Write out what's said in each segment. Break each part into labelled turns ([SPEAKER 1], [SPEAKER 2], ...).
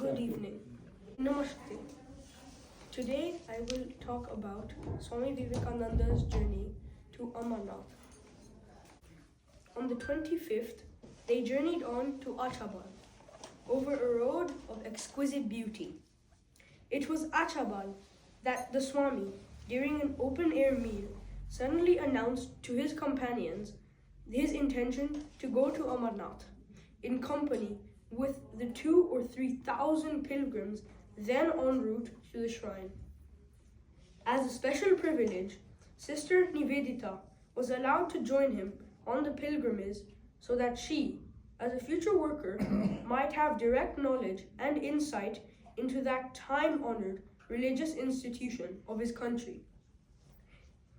[SPEAKER 1] Good evening. Namaste. Today I will talk about Swami Vivekananda's journey to Amarnath. On the 25th, they journeyed on to Achabal, over a road of exquisite beauty. It was Achabal that the Swami, during an open-air meal, suddenly announced to his companions his intention to go to Amarnath in company with the 2,000 or 3,000 pilgrims then en route to the shrine. As a special privilege, Sister Nivedita was allowed to join him on the pilgrimage so that she, as a future worker, might have direct knowledge and insight into that time-honored religious institution of his country.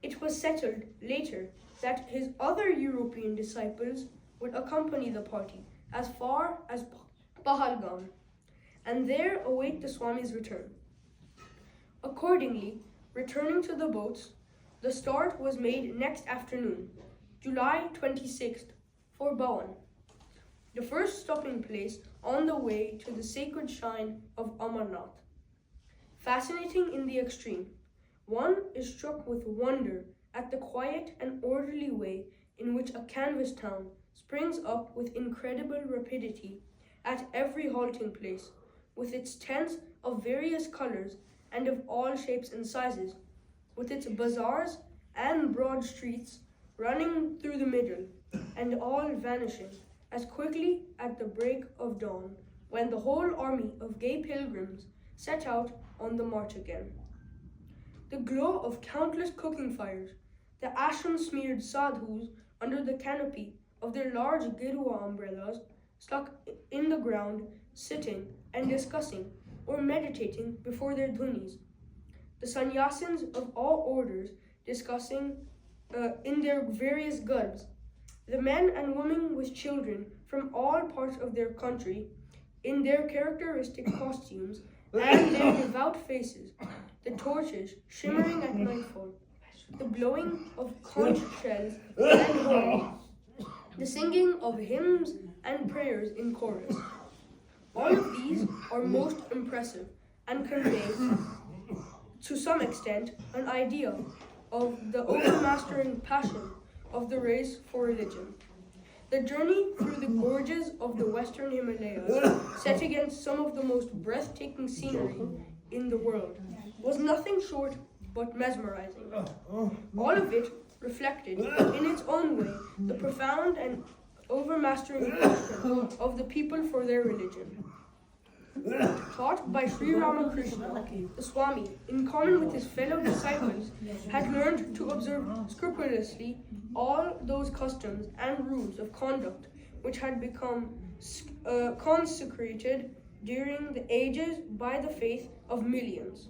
[SPEAKER 1] It was settled later that his other European disciples would accompany the party as far as Pahalgam, and there await the Swami's return. Accordingly, returning to the boats, the start was made next afternoon, July 26th, for Bawan, the first stopping place on the way to the sacred shrine of Amarnath. Fascinating in the extreme, one is struck with wonder at the quiet and orderly way in which a canvas town springs up with incredible rapidity at every halting place, with its tents of various colors and of all shapes and sizes, with its bazaars and broad streets running through the middle, and all vanishing as quickly at the break of dawn, when the whole army of gay pilgrims set out on the march again. The glow of countless cooking fires, the ashen-smeared sadhus under the canopy of their large Gerua umbrellas, stuck in the ground, sitting and discussing or meditating before their dhunis. The sannyasins of all orders discussing in their various garbs. The men and women with children from all parts of their country in their characteristic costumes and their devout faces, the torches shimmering at nightfall, the blowing of conch shells and horns, the singing of hymns and prayers in chorus. All of these are most impressive and convey, to some extent, an idea of the overmastering passion of the race for religion. The journey through the gorges of the western Himalayas, set against some of the most breathtaking scenery in the world, was nothing short but mesmerizing. All of it reflected, in its own way, the profound and overmastering passion of the people for their religion. Taught by Sri Ramakrishna, the Swami, in common with his fellow disciples, had learned to observe scrupulously all those customs and rules of conduct which had become consecrated during the ages by the faith of millions.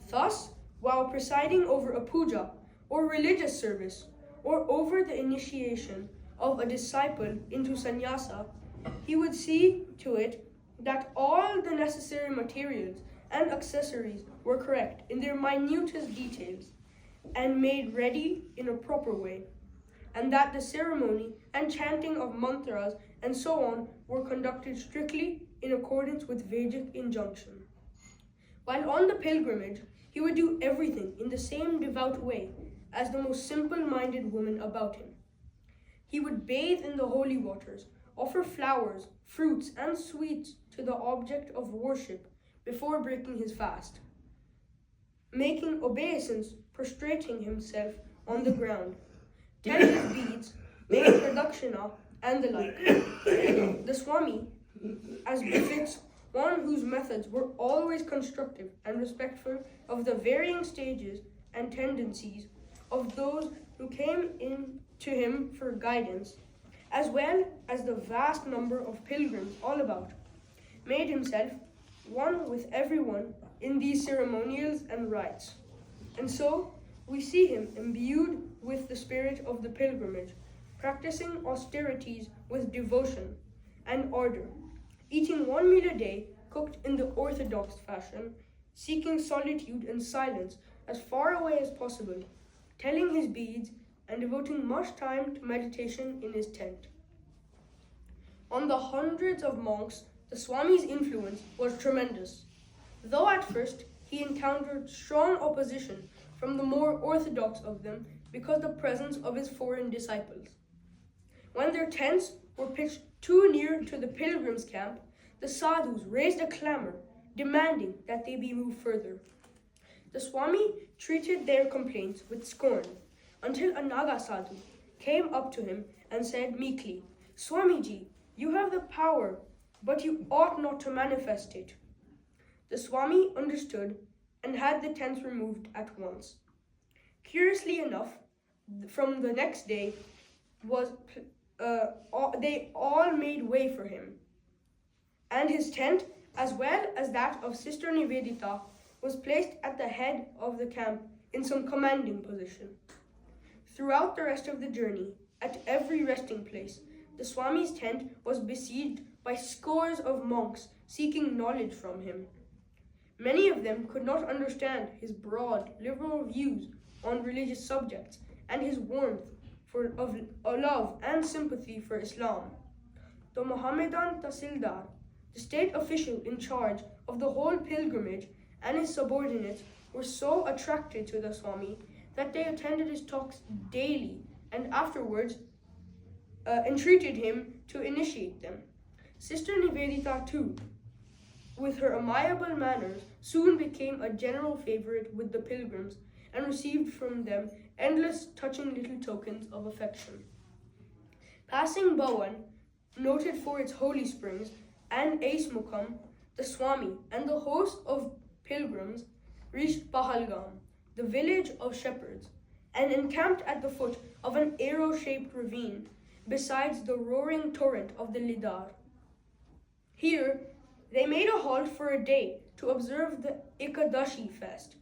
[SPEAKER 1] Thus, while presiding over a puja or religious service, or over the initiation of a disciple into sannyasa, he would see to it that all the necessary materials and accessories were correct in their minutest details and made ready in a proper way, and that the ceremony and chanting of mantras and so on were conducted strictly in accordance with Vedic injunction. While on the pilgrimage, he would do everything in the same devout way as the most simple-minded woman about him. He would bathe in the holy waters, offer flowers, fruits, and sweets to the object of worship before breaking his fast, making obeisance, prostrating himself on the ground, tell his beads, make pradakshina, and the like. The Swami, as befits one whose methods were always constructive and respectful of the varying stages and tendencies of those who came in to him for guidance, as well as the vast number of pilgrims all about, made himself one with everyone in these ceremonials and rites. And so we see him imbued with the spirit of the pilgrimage, practicing austerities with devotion and ardor, eating one meal a day cooked in the orthodox fashion, seeking solitude and silence as far away as possible, telling his beads and devoting much time to meditation in his tent. On the hundreds of monks The Swami's influence was tremendous, though at first he encountered strong opposition from the more orthodox of them because of the presence of his foreign disciples. When their tents were pitched too near to the pilgrims' camp, the sadhus raised a clamor, demanding that they be moved further. The Swami treated their complaints with scorn, until a Naga sadhu came up to him and said meekly, "Swamiji, you have the power, but you ought not to manifest it." The Swami understood and had the tents removed at once. Curiously enough, from the next day they all made way for him, and his tent, as well as that of Sister Nivedita, was placed at the head of the camp in some commanding position. Throughout the rest of the journey, at every resting place, the Swami's tent was besieged by scores of monks seeking knowledge from him. Many of them could not understand his broad, liberal views on religious subjects and his warmth of love and sympathy for Islam. The Mohammedan Tahsildar, the state official in charge of the whole pilgrimage, and his subordinates were so attracted to the Swami that they attended his talks daily and afterwards entreated him to initiate them. Sister Nivedita, too, with her amiable manners, soon became a general favorite with the pilgrims and received from them endless touching little tokens of affection. Passing Bhawan, noted for its holy springs, and Ais Mukam, the Swami and the host of pilgrims reached Pahalgam, the village of shepherds, and encamped at the foot of an arrow-shaped ravine besides the roaring torrent of the Lidar. Here, they made a halt for a day to observe the Ekadashi fast.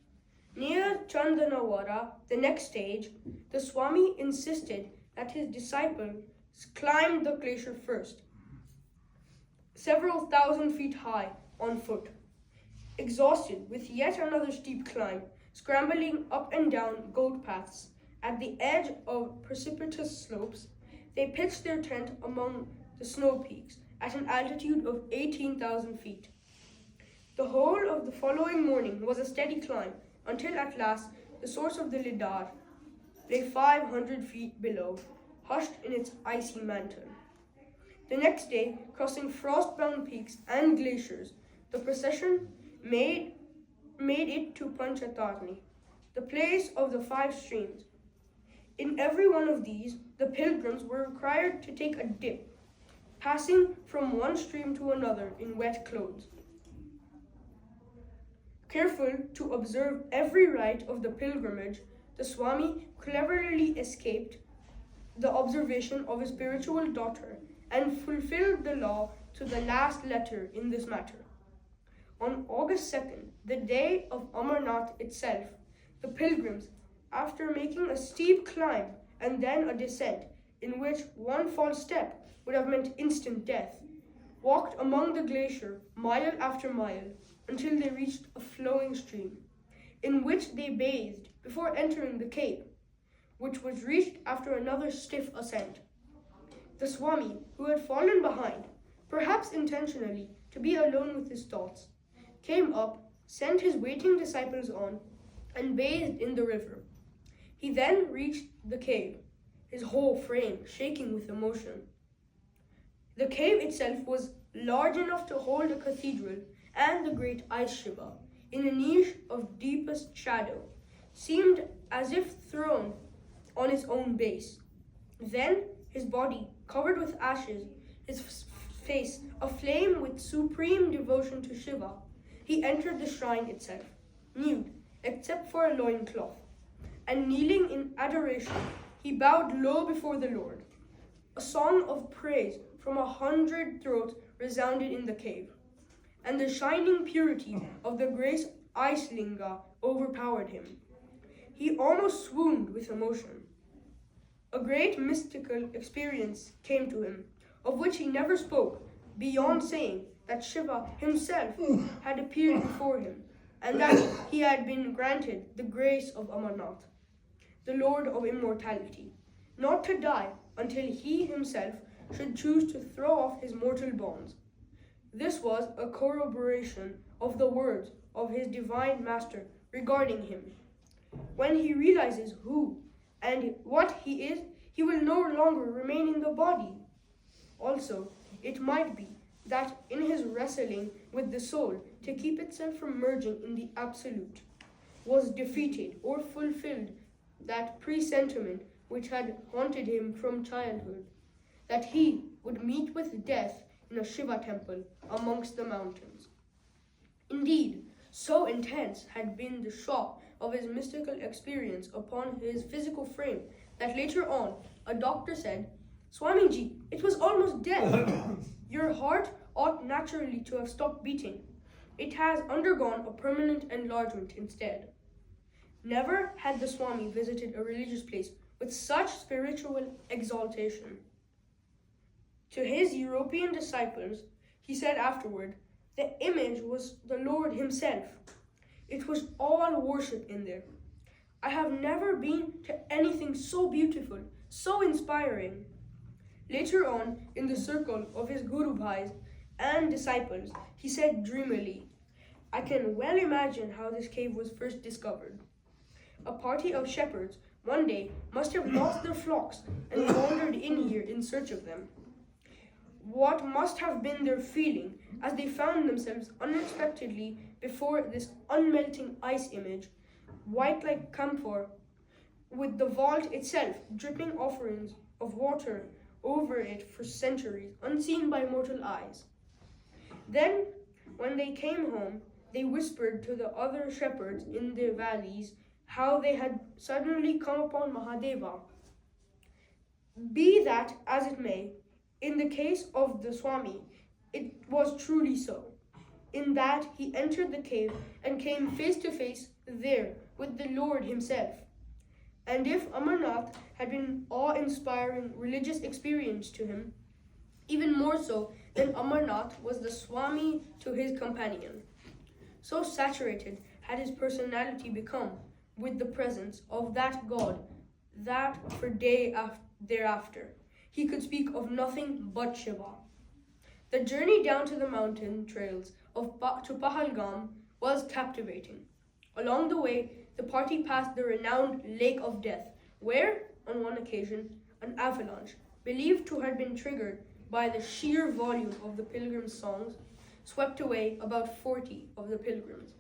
[SPEAKER 1] Near Chandanawara, the next stage, the Swami insisted that his disciples climb the glacier first, several thousand feet high on foot. Exhausted with yet another steep climb, scrambling up and down goat paths at the edge of precipitous slopes, they pitched their tent among the snow peaks at an altitude of 18,000 feet. The whole of the following morning was a steady climb until at last the source of the Lidar lay 500 feet below, hushed in its icy mantle. The next day, crossing frost-bound peaks and glaciers, the procession made it to Panchatarni, the place of the 5 streams. In every one of these, the pilgrims were required to take a dip, passing from one stream to another in wet clothes. Careful to observe every rite of the pilgrimage, the Swami cleverly escaped the observation of his spiritual daughter and fulfilled the law to the last letter in this matter. On August 2nd, the day of Amarnath itself, the pilgrims, after making a steep climb and then a descent in which one false step would have meant instant death, walked among the glacier mile after mile until they reached a flowing stream, in which they bathed before entering the cave, which was reached after another stiff ascent. The Swami, who had fallen behind, perhaps intentionally to be alone with his thoughts, came up, sent his waiting disciples on, and bathed in the river. He then reached the cave, his whole frame shaking with emotion. The cave itself was large enough to hold a cathedral and the great ice Shiva, in a niche of deepest shadow, seemed as if thrown on its own base. Then, his body covered with ashes, his face aflame with supreme devotion to Shiva, he entered the shrine itself, nude except for a loincloth, and kneeling in adoration, he bowed low before the Lord. A song of praise from 100 throats resounded in the cave, and the shining purity of the great ice linga overpowered him. He almost swooned with emotion. A great mystical experience came to him, of which he never spoke, beyond saying that Shiva himself had appeared before him, and that he had been granted the grace of Amarnath, the Lord of immortality, not to die until he himself should choose to throw off his mortal bonds. This was a corroboration of the words of his divine master regarding him. When he realizes who and what he is, he will no longer remain in the body. Also, it might be that in his wrestling with the soul to keep itself from merging in the absolute, was defeated or fulfilled that presentiment which had haunted him from childhood, that he would meet with death in a Shiva temple amongst the mountains. Indeed, so intense had been the shock of his mystical experience upon his physical frame that later on a doctor said, "Swamiji, it was almost death. Your heart ought naturally to have stopped beating. It has undergone a permanent enlargement instead." Never had the Swami visited a religious place with such spiritual exaltation. To his European disciples, he said afterward, the image was the Lord himself. It was all worship in there. I have never been to anything so beautiful, so inspiring. Later on, in the circle of his Guru Bhais and disciples, he said dreamily, "I can well imagine how this cave was first discovered. A party of shepherds one day must have lost their flocks and wandered in here in search of them. What must have been their feeling as they found themselves unexpectedly before this unmelting ice image, white like camphor, with the vault itself dripping offerings of water over it for centuries, unseen by mortal eyes. Then, when they came home, they whispered to the other shepherds in the valleys how they had suddenly come upon Mahadeva. Be that as it may, in the case of the Swami, it was truly so, in that he entered the cave and came face to face there with the Lord himself. And if Amarnath had been awe-inspiring religious experience to him, even more so than Amarnath was the Swami to his companion. So saturated had his personality become with the presence of that God that for day thereafter he could speak of nothing but Shiva. The journey down to the mountain trails to Pahalgam was captivating. Along the way, the party passed the renowned Lake of Death, where, on one occasion, an avalanche, believed to have been triggered by the sheer volume of the pilgrims' songs, swept away about 40 of the pilgrims.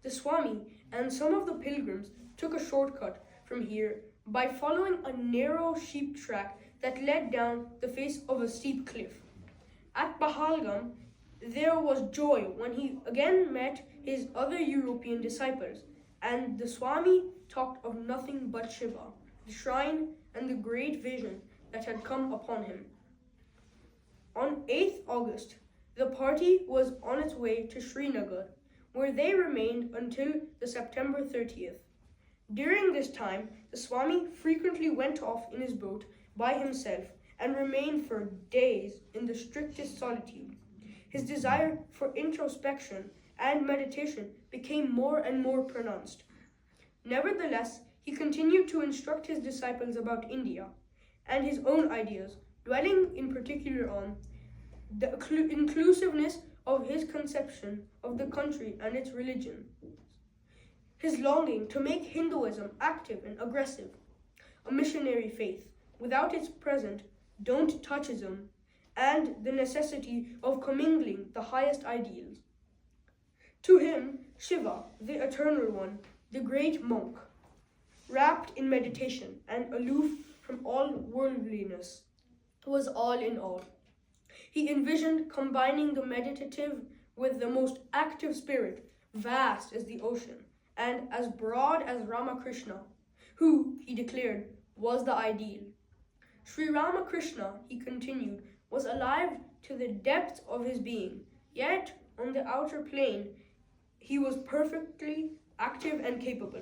[SPEAKER 1] The Swami and some of the pilgrims took a shortcut from here by following a narrow sheep track that led down the face of a steep cliff. At Pahalgam, there was joy when he again met his other European disciples, and the Swami talked of nothing but Shiva, the shrine, and the great vision that had come upon him. On 8th August, the party was on its way to Srinagar, where they remained until the September 30th. During this time, the Swami frequently went off in his boat by himself and remained for days in the strictest solitude. His desire for introspection and meditation became more and more pronounced. Nevertheless, he continued to instruct his disciples about India and his own ideas, dwelling in particular on the inclusiveness of his conception of the country and its religion, his longing to make Hinduism active and aggressive, a missionary faith without its present don't-touchism, and the necessity of commingling the highest ideals. To him, Shiva, the Eternal One, the great monk, wrapped in meditation and aloof from all worldliness, was all in all. He envisioned combining the meditative with the most active spirit, vast as the ocean, and as broad as Ramakrishna, who, he declared, was the ideal. Sri Ramakrishna, he continued, was alive to the depths of his being, yet on the outer plane he was perfectly active and capable.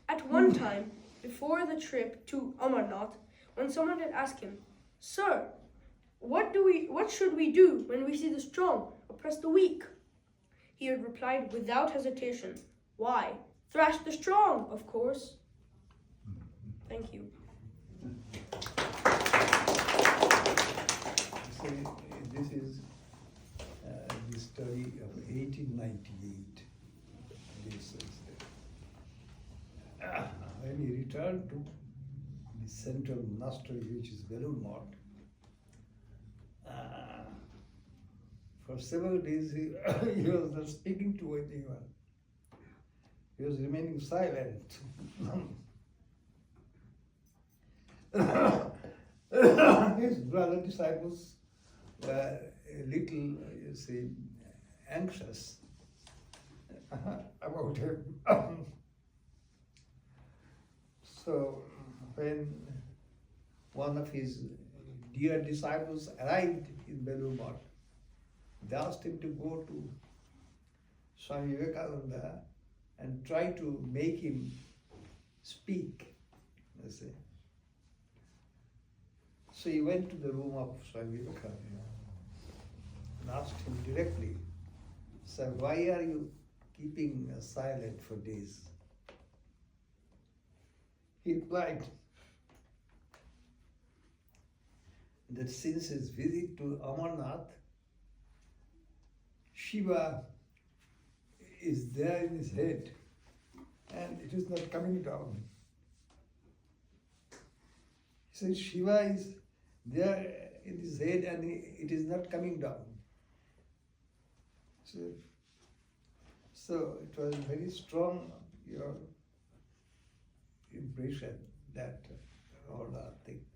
[SPEAKER 1] At one time, before the trip to Amarnath, when someone had asked him, "Sir, what should we do when we see the strong oppress the weak?" He had replied without hesitation, "Why, thrash the strong, of course." Thank you.
[SPEAKER 2] So this is 98. This is when he returned to the central monastery, which is Belur for several days he, he was not speaking to anyone. He was remaining silent. His brother disciples were a little, you see, anxious about him. So when one of his dear disciples arrived in Belur Math, they asked him to go to Swami Vivekananda and try to make him speak, you see. So he went to the room of Swami Vivekananda and asked him directly, "Sir, why are you keeping silent for days?" He replied that since his visit to Amarnath, Shiva is there in his head and it is not coming down. He says Shiva is there in his head and it is not coming down. So it was very strong, your impression that all are things.